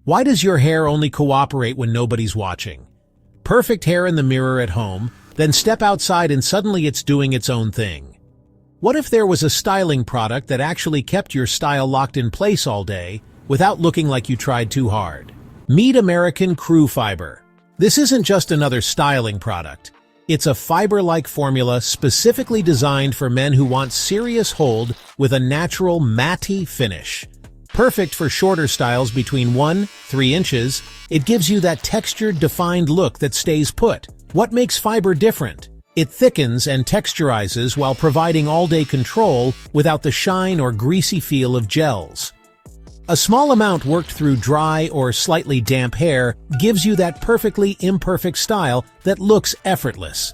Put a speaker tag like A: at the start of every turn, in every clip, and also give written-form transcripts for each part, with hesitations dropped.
A: Why does your hair only cooperate when nobody's watching? Perfect hair in the mirror at home, then step outside and suddenly it's doing its own thing. What if there was a styling product that actually kept your style locked in place all day without looking like you tried too hard? Meet American Crew Fiber. This isn't just another styling product. It's a fiber-like formula specifically designed for men who want serious hold with a natural matte finish. Perfect for shorter styles between 1-3 inches, it gives you that textured, defined look that stays put. What makes fiber different? It thickens and texturizes while providing all-day control without the shine or greasy feel of gels. A small amount worked through dry or slightly damp hair gives you that perfectly imperfect style that looks effortless.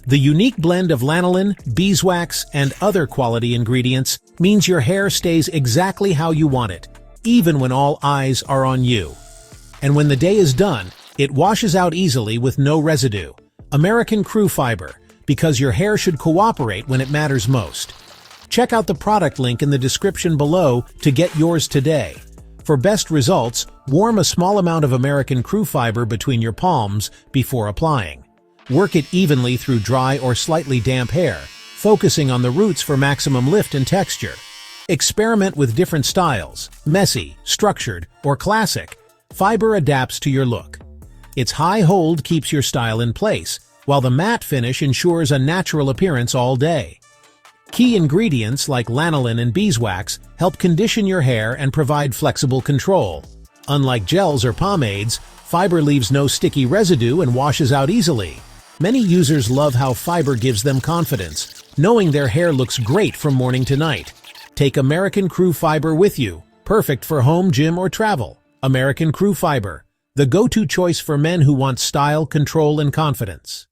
A: The unique blend of lanolin, beeswax, and other quality ingredients means your hair stays exactly how you want it, even when all eyes are on you. And when the day is done, it washes out easily with no residue. American Crew Fiber, because your hair should cooperate when it matters most. Check out the product link in the description below to get yours today. For best results, warm a small amount of American Crew Fiber between your palms before applying. Work it evenly through dry or slightly damp hair, focusing on the roots for maximum lift and texture. Experiment with different styles, messy, structured, or classic. Fiber adapts to your look. Its high hold keeps your style in place, while the matte finish ensures a natural appearance all day. Key ingredients like lanolin and beeswax help condition your hair and provide flexible control. Unlike gels or pomades, fiber leaves no sticky residue and washes out easily. Many users love how fiber gives them confidence, knowing their hair looks great from morning to night. Take American Crew Fiber with you, perfect for home, gym, or travel. American Crew Fiber, the go-to choice for men who want style, control, and confidence.